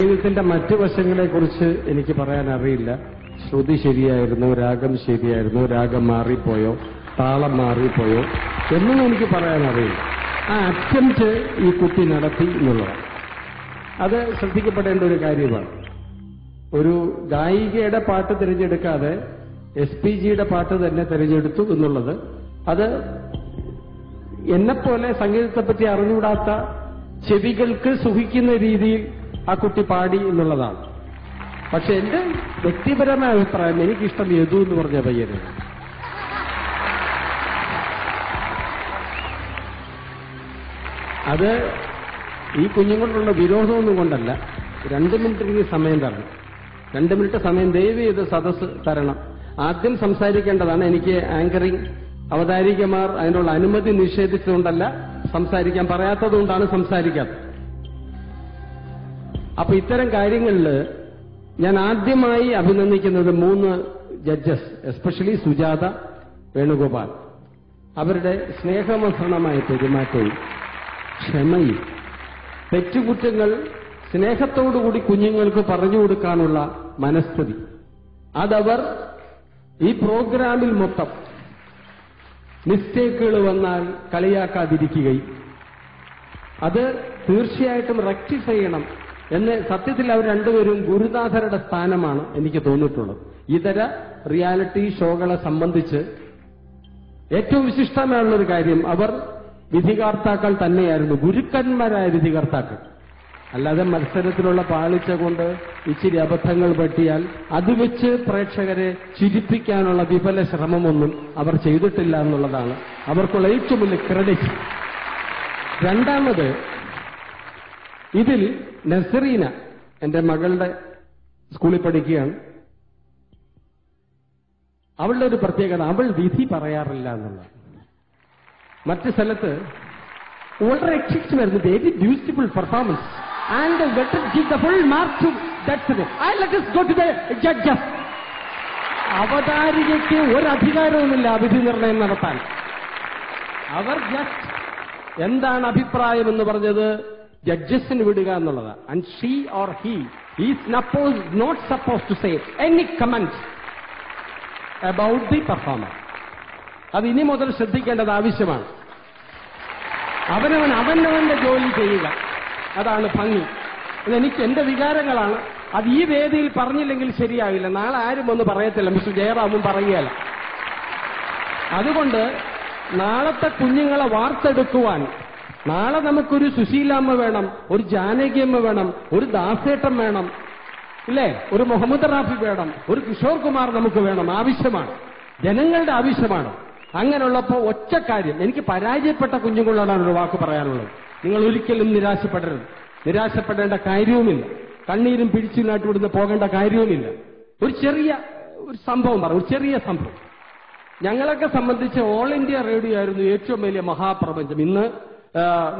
സംഗീതത്തിന്റെ മറ്റു വശങ്ങളെക്കുറിച്ച് എനിക്ക് പറയാൻ അറിയില്ല. ശ്രുതി ശരിയായിരുന്നു, രാഗം ശരിയായിരുന്നു, രാഗം മാറിപ്പോയോ, താളം മാറിപ്പോയോ എന്നും എനിക്ക് പറയാൻ അറിയില്ല. ആ അറ്റംപ്റ്റ് ഈ കുട്ടി നടത്തി എന്നുള്ളതാണ്. അത് ശ്രദ്ധിക്കപ്പെടേണ്ട ഒരു കാര്യമാണ്. ഒരു ഗായികയുടെ പാട്ട് തിരഞ്ഞെടുക്കാതെ SPGയുടെ പാട്ട് തന്നെ തിരഞ്ഞെടുത്തു എന്നുള്ളത് അത് എന്നെപ്പോലെ സംഗീതത്തെപ്പറ്റി അറിഞ്ഞുകൂടാത്ത ചെവികൾക്ക് സുഖിക്കുന്ന രീതിയിൽ ആ കുട്ടി പാടി എന്നുള്ളതാണ്. പക്ഷെ എന്റെ വ്യക്തിപരമായ അഭിപ്രായം, എനിക്കിഷ്ടം യദു എന്ന് പറഞ്ഞ പയ്യന്. അത് ഈ കുഞ്ഞുങ്ങളുള്ള വിരോധമൊന്നും കൊണ്ടല്ല. 2 മിനിറ്റ് എനിക്ക് സമയം തരണം. 2 മിനിറ്റ് സമയം ദയവ് ചെയ്ത് സദസ്സ് തരണം. ആദ്യം സംസാരിക്കേണ്ടതാണ്. എനിക്ക് ആങ്കറിംഗ് അവതാരികമാർ അതിനുള്ള അനുമതി നിഷേധിച്ചുകൊണ്ടല്ല, സംസാരിക്കാൻ പറയാത്തതുകൊണ്ടാണ് സംസാരിക്കാത്തത്. അപ്പൊ ഇത്തരം കാര്യങ്ങളിൽ ഞാൻ ആദ്യമായി അഭിനന്ദിക്കുന്നത് 3 ജഡ്ജസ്, എസ്പെഷ്യലി സുജാത, വേണുഗോപാൽ. അവരുടെ സ്നേഹമസൃണമായ പെരുമാറ്റവും ക്ഷമയും തെറ്റുകുറ്റങ്ങൾ സ്നേഹത്തോടുകൂടി കുഞ്ഞുങ്ങൾക്ക് പറഞ്ഞു കൊടുക്കാനുള്ള മനസ്ഥിതി, അതവർ ഈ പ്രോഗ്രാമിൽ മൊത്തം മിസ്റ്റേക്കുകൾ വന്നാൽ കളിയാക്കാതിരിക്കുകയും അത് തീർച്ചയായിട്ടും റെക്ടിഫൈ ചെയ്യണം എന്ന് സത്യത്തിൽ അവർ രണ്ടുപേരും ഗുരുനാഥരുടെ സ്ഥാനമാണ് എനിക്ക് തോന്നിയിട്ടുള്ളത്. ഇതര റിയാലിറ്റി ഷോകളെ സംബന്ധിച്ച് ഏറ്റവും വിശിഷ്ടമായുള്ളൊരു കാര്യം, അവർ വിധികർത്താക്കൾ തന്നെയായിരുന്നു, ഗുരുക്കന്മാരായ വിധികർത്താക്കൾ. അല്ലാതെ മത്സരത്തിലുള്ള പാളിച്ച കൊണ്ട് ഇച്ചിരി അബദ്ധങ്ങൾ പറ്റിയാൽ അത് വെച്ച് പ്രേക്ഷകരെ ചിരിപ്പിക്കാനുള്ള വിഫല ശ്രമമൊന്നും അവർ ചെയ്തിട്ടില്ല എന്നുള്ളതാണ് അവർക്കുള്ള ഏറ്റവും വലിയ ക്രെഡിറ്റ്. രണ്ടാമത്, ഇതിൽ നസറീന, എന്റെ മകളുടെ സ്കൂളിൽ പഠിക്കുകയാണ്, അവളുടെ ഒരു പ്രത്യേകത, അവൾ വിധി പറയാറില്ല എന്നുള്ളതാണ്. മറ്റു സ്ഥലത്ത് വളരെ എക്സിക്റ്റുമായിരുന്നു, very beautiful performance and let us give the full mark to that. Let us go to the judges. അവതാരികയ്ക്ക് ഒരു അധികാരവുമില്ല വിധി നിർണയം നടത്താൻ. അവർ ജസ്റ്റ് എന്താണ് അഭിപ്രായം എന്ന് പറഞ്ഞത് ജഡ്ജസിന് വിടുക എന്നുള്ളതാണ്. And she or he is not suppose to say any comment about the performer. അത് ഇനി മുതൽ ശ്രദ്ധിക്കേണ്ടത് ആവശ്യമാണ്. അവനവന്റെ ജോലി ചെയ്യുക, അതാണ് ഭംഗി. ഇതെനിക്ക് എന്റെ വികാരങ്ങളാണ്. അത് ഈ വേദിയിൽ പറഞ്ഞില്ലെങ്കിൽ ശരിയാവില്ല. നാളെ ആരും ഒന്ന് പറയത്തില്ല, മിസ്റ്റർ ജയറാമും പറയുകയല്ല. അതുകൊണ്ട് നാളത്തെ കുഞ്ഞുങ്ങളെ വാർത്തെടുക്കുവാൻ നാളെ നമുക്കൊരു സുശീലാമ്മ വേണം, ഒരു ജാനകിയമ്മ വേണം, ഒരു ദാസേട്ടൻ വേണം, ഇല്ലേ, ഒരു മുഹമ്മദ് റാഫി വേണം, ഒരു കിഷോർ കുമാർ നമുക്ക് വേണം. ആവശ്യമാണ്, ജനങ്ങളുടെ ആവശ്യമാണ്. അങ്ങനെയുള്ളപ്പോൾ ഒറ്റ കാര്യം, എനിക്ക് പരാജയപ്പെട്ട കുഞ്ഞുങ്ങളോടാണ് ഒരു വാക്ക് പറയാനുള്ളത്. നിങ്ങൾ ഒരിക്കലും നിരാശപ്പെടരുത്. നിരാശപ്പെടേണ്ട കാര്യവുമില്ല. കണ്ണീരും പിടിച്ചു നാട്ടിവിടുന്ന് പോകേണ്ട കാര്യവുമില്ല. ഒരു സംഭവം പറ, ഒരു ചെറിയ സംഭവം. ഞങ്ങളൊക്കെ സംബന്ധിച്ച് ഓൾ ഇന്ത്യ റേഡിയോ ആയിരുന്നു ഏറ്റവും വലിയ മഹാപ്രപഞ്ചം. ഇന്ന്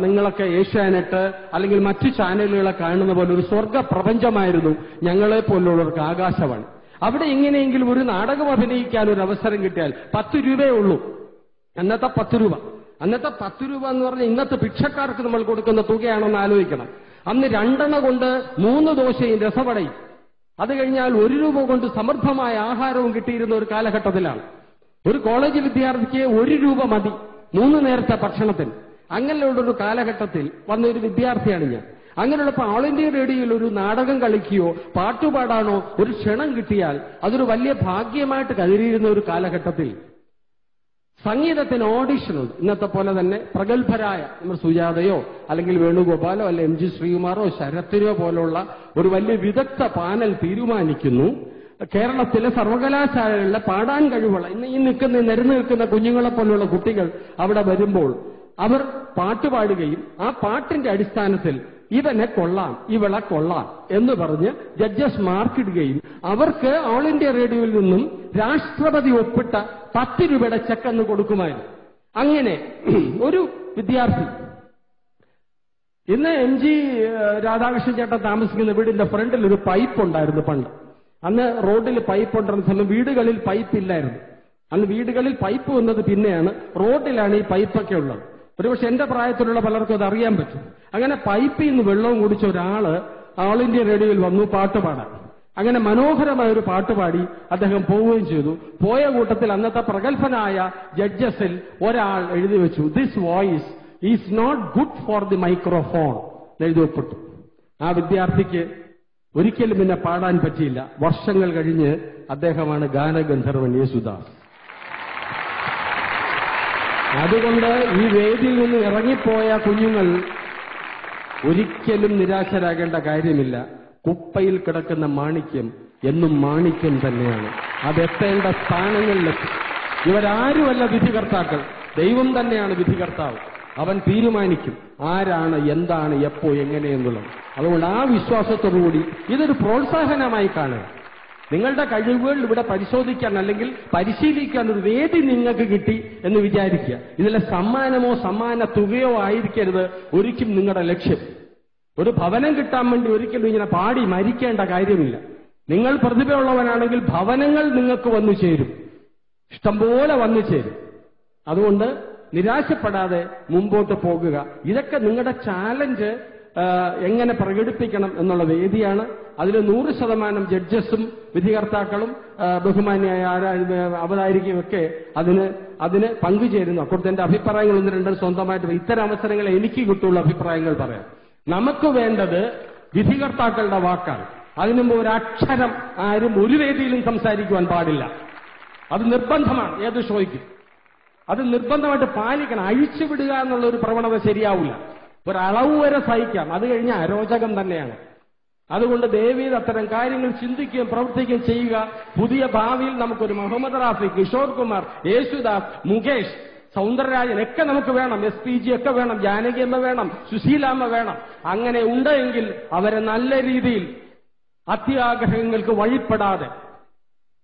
നിങ്ങളൊക്കെ ഏഷ്യാനെറ്റ് അല്ലെങ്കിൽ മറ്റു ചാനലുകളെ കാണുന്ന പോലെ ഒരു സ്വർഗ പ്രപഞ്ചമായിരുന്നു ഞങ്ങളെ പോലുള്ളവർക്ക് ആകാശവാണി. അവിടെ എങ്ങനെയെങ്കിലും ഒരു നാടകം അഭിനയിക്കാൻ ഒരു അവസരം കിട്ടിയാൽ 10 രൂപയേ ഉള്ളൂ. അന്നത്തെ 10 രൂപ എന്ന് പറഞ്ഞാൽ ഇന്നത്തെ ഭിക്ഷക്കാർക്ക് നമ്മൾ കൊടുക്കുന്ന തുകയാണെന്ന് ആലോചിക്കണം. അന്ന് 2 എണ്ണ കൊണ്ട് 3 ദോശയും രസവടയും, അത് കഴിഞ്ഞാൽ 1 രൂപ കൊണ്ട് സമൃദ്ധമായ ആഹാരവും കിട്ടിയിരുന്ന ഒരു കാലഘട്ടത്തിലാണ്. ഒരു കോളേജ് വിദ്യാർത്ഥിക്ക് 1 രൂപ മതി 3 നേരത്തെ ഭക്ഷണത്തിന്. അങ്ങനെയുള്ളൊരു കാലഘട്ടത്തിൽ വന്ന ഒരു വിദ്യാർത്ഥിയാണ് ഞാൻ. അങ്ങനെയുള്ളപ്പോൾ ഓൾ ഇന്ത്യ റേഡിയോയിൽ ഒരു നാടകം കളിക്കുകയോ പാട്ടുപാടാനോ ഒരു ക്ഷണം കിട്ടിയാൽ അതൊരു വലിയ ഭാഗ്യമായിട്ട് കരുതിയിരുന്ന ഒരു കാലഘട്ടത്തിൽ സംഗീതത്തിന് ഓഡിഷനുണ്ട്. ഇന്നത്തെ പോലെ തന്നെ പ്രഗത്ഭരായ നമ്മൾ സുജാതയോ അല്ലെങ്കിൽ വേണുഗോപാലോ അല്ലെ MG ശ്രീകുമാറോ ശരത്തിനോ പോലുള്ള ഒരു വലിയ വിദഗ്ധ പാനൽ തീരുമാനിക്കുന്നു, കേരളത്തിലെ സർവകലാശാലകളിലെ പാടാൻ കഴിവുള്ള ഈ നിരന്നു നിൽക്കുന്ന കുഞ്ഞുങ്ങളെ പോലുള്ള കുട്ടികൾ അവിടെ വരുമ്പോൾ അവർ പാട്ടുപാടുകയും ആ പാട്ടിന്റെ അടിസ്ഥാനത്തിൽ ഇവനെ കൊള്ളാം ഇവളെ കൊള്ളാം എന്ന് പറഞ്ഞ് ജഡ്ജസ് മാർക്കിടുകയും അവർക്ക് ഓൾ ഇന്ത്യ റേഡിയോയിൽ നിന്നും രാഷ്ട്രപതി ഒപ്പിട്ട 10 രൂപയുടെ ചെക്ക് എന്ന് കൊടുക്കുമായിരുന്നു. അങ്ങനെ ഒരു വിദ്യാർത്ഥി, ഇന്ന് MG രാധാകൃഷ്ണൻ ചേട്ടൻ താമസിക്കുന്ന വീടിന്റെ ഫ്രണ്ടിൽ ഒരു പൈപ്പ് ഉണ്ടായിരുന്നു പണ്ട്. അന്ന് റോഡിൽ പൈപ്പ് ഉണ്ടായിരുന്ന സമയം വീടുകളിൽ പൈപ്പ് ഇല്ലായിരുന്നു. അന്ന് വീടുകളിൽ പൈപ്പ് വന്നത് പിന്നെയാണ്, റോഡിലാണ് ഈ പൈപ്പൊക്കെ ഉള്ളത്. ഒരുപക്ഷെ എന്റെ പ്രായത്തിലുള്ള പലർക്കും അത് അറിയാൻ പറ്റും. അങ്ങനെ പൈപ്പിൽ നിന്ന് വെള്ളവും കുടിച്ച ഒരാള് ഓൾ ഇന്ത്യ റേഡിയോയിൽ വന്നു പാട്ട് പാടാൻ. അങ്ങനെ മനോഹരമായ ഒരു പാട്ട് പാടി അദ്ദേഹം പോവുകയും ചെയ്തു. പോയ കൂട്ടത്തിൽ അന്നത്തെ പ്രഗത്ഭനായ ജഡ്ജസിൽ ഒരാൾ എഴുതി വെച്ചു, this voice is not good for the microphone എഴുതപ്പെട്ടു. ആ വിദ്യാർത്ഥിക്ക് ഒരിക്കലും പിന്നെ പാടാൻ പറ്റിയില്ല. വർഷങ്ങൾ കഴിഞ്ഞ് അദ്ദേഹമാണ് ഗാനഗന്ധർവൻ യേശുദാസ്. അതുകൊണ്ട് ഈ വേദിയിൽ നിന്ന് ഇറങ്ങിപ്പോയ കുഞ്ഞുങ്ങൾ ഒരിക്കലും നിരാശരാകേണ്ട കാര്യമില്ല. കുപ്പയിൽ കിടക്കുന്ന മാണിക്യം എന്നും മാണിക്യം തന്നെയാണ്. അതെത്തേണ്ട സ്ഥാനങ്ങളിലെത്തി. ഇവരാരുമല്ല വിധികർത്താക്കൾ, ദൈവം തന്നെയാണ് വിധികർത്താവ്. അവൻ തീരുമാനിക്കും ആരാണ്, എന്താണ്, എപ്പോ, എങ്ങനെയെന്നുള്ളത്. അതുകൊണ്ട് ആ വിശ്വാസത്തോടുകൂടി ഇതൊരു പ്രോത്സാഹനമായി കാണുക. നിങ്ങളുടെ കഴിവുകൾ ഇവിടെ പരിശോധിക്കാൻ അല്ലെങ്കിൽ പരിശീലിക്കാൻ ഒരു വേദി നിങ്ങൾക്ക് കിട്ടി എന്ന് വിചാരിക്കുക. ഇതിലെ സമ്മാനമോ സമ്മാന തുകയോ ആയിരിക്കരുത് ഒരിക്കലും നിങ്ങളുടെ ലക്ഷ്യം. ഒരു ഭവനം കിട്ടാൻ വേണ്ടി ഒരിക്കലും ഇങ്ങനെ പാടി മരിക്കേണ്ട കാര്യമില്ല. നിങ്ങൾ പ്രതിഭയുള്ളവനാണെങ്കിൽ ഭവനങ്ങൾ നിങ്ങൾക്ക് വന്നു ചേരും, ഇഷ്ടംപോലെ വന്നു ചേരും. അതുകൊണ്ട് നിരാശപ്പെടാതെ മുമ്പോട്ട് പോകുക. ഇതൊക്കെ നിങ്ങളുടെ ചാലഞ്ച് എങ്ങനെ പ്രകടിപ്പിക്കണം എന്നുള്ള വേദിയാണ്. അതിൽ 100% ജഡ്ജസും വിധികർത്താക്കളും ബഹുമാന്യായ അവതാരികയൊക്കെ അതിന് പങ്കുചേരുന്നു. അക്കൂട്ടത്തിൽ എന്റെ അഭിപ്രായങ്ങൾ 1-2 സ്വന്തമായിട്ട് ഇത്തരം അവസരങ്ങൾ എനിക്ക് കിട്ടുള്ള അഭിപ്രായങ്ങൾ പറയാം. നമുക്ക് വേണ്ടത് വിധികർത്താക്കളുടെ വാക്കാണ്. അതിനുമുമ്പ് ഒരക്ഷരം ആരും ഒരു വേദിയിലും സംസാരിക്കുവാൻ പാടില്ല. അത് നിർബന്ധമാണ്. ഏത് ഷോയ്ക്കും അത് നിർബന്ധമായിട്ട് പാലിക്കണം. അഴിച്ചുവിടുക എന്നുള്ള ഒരു പ്രവണത ശരിയാവില്ല. ഒരളവ് വരെ സഹിക്കാം, അത് കഴിഞ്ഞാൽ അരോചകം തന്നെയാണ്. അതുകൊണ്ട് ദയവീത് അത്തരം കാര്യങ്ങൾ ചിന്തിക്കുകയും പ്രവർത്തിക്കുകയും ചെയ്യുക. പുതിയ ഭാവിയിൽ നമുക്കൊരു മുഹമ്മദ് റാഫി, കിഷോർ കുമാർ, യേശുദാസ്, മുകേഷ്, സൗന്ദരരാജൻ ഒക്കെ നമുക്ക് വേണം. SPG ഒക്കെ വേണം, ജാനകി അമ്മ വേണം, സുശീലാമ്മ വേണം. അങ്ങനെ ഉണ്ടെങ്കിൽ അവരെ നല്ല രീതിയിൽ അത്യാഗ്രഹങ്ങൾക്ക് വഴിപ്പെടാതെ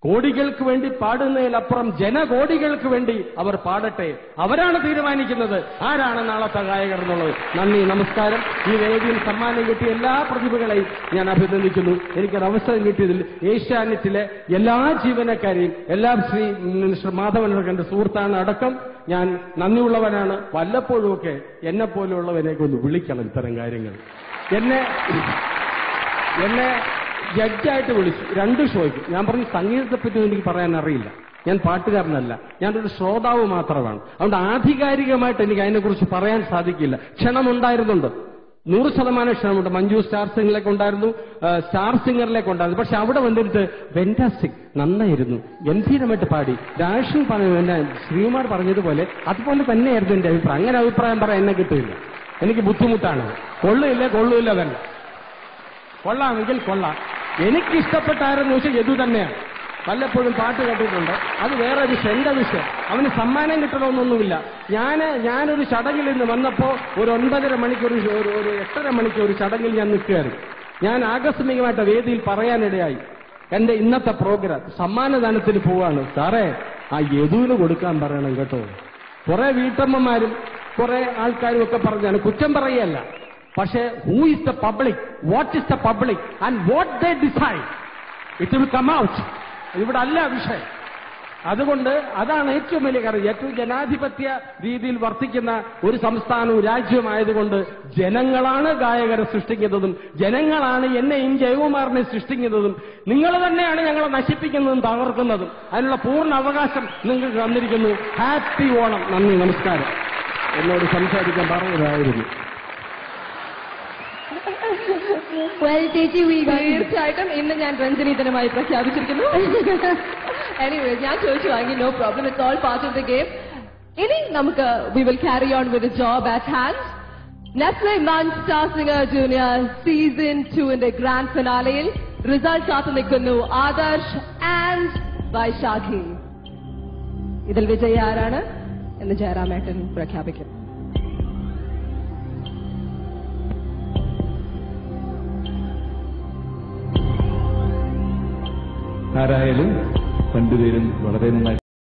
കോടികൾക്ക് വേണ്ടി പാടുന്നതിലപ്പുറം ജനകോടികൾക്ക് വേണ്ടി അവർ പാടട്ടെ. അവരാണ് തീരുമാനിക്കുന്നത് ആരാണ് നാളത്തെ ഗായകർ എന്നുള്ളത്. നന്ദി, നമസ്കാരം. ഈ വേദിയിൽ സമ്മാനം കിട്ടിയ എല്ലാ പ്രതിഭകളെയും ഞാൻ അഭിനന്ദിക്കുന്നു. എനിക്കൊരു അവസരം കിട്ടിയതിൽ ഏഷ്യാനെറ്റിലെ എല്ലാ ജീവനക്കാരെയും, എല്ലാ മിസ്റ്റർ മാധവൻ എന്റെ സുഹൃത്താണ് അടക്കം ഞാൻ നന്ദിയുള്ളവനാണ്. വല്ലപ്പോഴുമൊക്കെ എന്നെപ്പോലുള്ളവരെയൊക്കെ ഒന്ന് വിളിക്കണം ഇത്തരം കാര്യങ്ങൾ. എന്നെ ജഡ്ജായിട്ട് വിളിച്ചു 2 ഷോയ്ക്ക്. ഞാൻ പറഞ്ഞു സംഗീതത്തെപ്പറ്റി എനിക്ക് പറയാൻ അറിയില്ല, ഞാൻ പാട്ടുകാരനല്ല, ഞാനൊരു ശ്രോതാവ് മാത്രമാണ്. അതുകൊണ്ട് ആധികാരികമായിട്ട് എനിക്ക് അതിനെക്കുറിച്ച് പറയാൻ സാധിക്കില്ല. ക്ഷണമുണ്ടായിരുന്നുണ്ട്, 100% ക്ഷണമുണ്ട്. മഞ്ജു സ്റ്റാർ സിംഗറിലേക്ക് ഉണ്ടായിരുന്നു, സ്റ്റാർ സിംഗറിലേക്ക് ഉണ്ടായിരുന്നു. പക്ഷെ അവിടെ വന്നിട്ട് ഫെന്റാസ്റ്റിക്, നന്നായിരുന്നു, ഗംഭീരമായിട്ട് പാടി. രാഷൻ എന്നെ ശ്രീകുമാർ പറഞ്ഞതുപോലെ അതുപോലെ തന്നെയായിരുന്നു എന്റെ അഭിപ്രായം. അങ്ങനെ അഭിപ്രായം പറയാൻ എന്നെ കിട്ടില്ല, എനിക്ക് ബുദ്ധിമുട്ടാണ്. കൊള്ളില്ല തന്നെ, കൊള്ളാമെങ്കിൽ കൊള്ളാം. എനിക്കിഷ്ടപ്പെട്ട ആരെന്ന് ചോദിച്ചാൽ യദു തന്നെയാണ്. വല്ലപ്പോഴും പാട്ട് കേട്ടിട്ടുണ്ട്, അത് വേറെ വിഷയം. എന്റെ വിഷയം അവന് സമ്മാനം കിട്ടണമെന്നൊന്നുമില്ല. ഞാനൊരു ചടങ്ങിൽ നിന്ന് വന്നപ്പോൾ ഒരു 9:30 മണിക്ക് ഒരു 8:30 മണിക്ക് ഒരു ചടങ്ങിൽ ഞാൻ നിൽക്കുകയായിരുന്നു. ഞാൻ ആകസ്മികമായിട്ട് വേദിയിൽ പറയാനിടയായി, എന്റെ ഇന്നത്തെ പ്രോഗ്രാം സമ്മാനദാനത്തിന് പോവാണ് സാറേ, ആ യദുവിന് കൊടുക്കാൻ പറയണം കേട്ടോ. കുറെ വീട്ടമ്മമാരും കുറെ ആൾക്കാരും ഒക്കെ പറഞ്ഞാണ്, കുറ്റം പറയുകയല്ല. പക്ഷേ who is the public, what is the public and what they decide, it will come out. ഇവിടെ അല്ല വിഷയം. അതുകൊണ്ട് അതാണ് ഏറ്റവും വലിയ കാര്യം. ഏറ്റവും ജനാധിപത്യ രീതിയിൽ വർത്തിക്കുന്ന ഒരു സംസ്ഥാനവും രാജ്യവുമായതുകൊണ്ട് ജനങ്ങളാണ് ഗായകരെ സൃഷ്ടിക്കുന്നതും ജനങ്ങളാണ് എന്നെയും ജയകുമാറിനെ സൃഷ്ടിക്കുന്നതും. നിങ്ങൾ തന്നെയാണ് ഞങ്ങളെ നശിപ്പിക്കുന്നതും തകർക്കുന്നതും. അതിനുള്ള പൂർണ്ണ അവകാശം നിങ്ങൾക്ക് തന്നിരിക്കുന്നു. ഹാപ്പി ഓണം. നന്ദി, നമസ്കാരം. എന്നോട് സംസാരിക്കാൻ പറഞ്ഞതായിരുന്നു. ഇന്ന് ഞാൻ രഞ്ജനീതനമായി പ്രഖ്യാപിച്ചിരിക്കുന്നു. എനിവേസ് ഞാൻ ചോദിച്ചു വാങ്ങി, no problem, it's all part of the game. ഇനി നമുക്ക് we will carry on with job at hand. Nestle Munch Star Singer Junior season 2 grand ഫിനാലയിൽ റിസൾട്ട് കാത്തു നിൽക്കുന്നു ആദർശ് ആൻഡ് വൈശാഖി. ഇതിൽ വിജയി ആരാണ് എന്ന് ജയറാമേട്ടൻ പ്രഖ്യാപിക്കും. ആരായാലും രണ്ടുപേരും വളരെ നന്നായി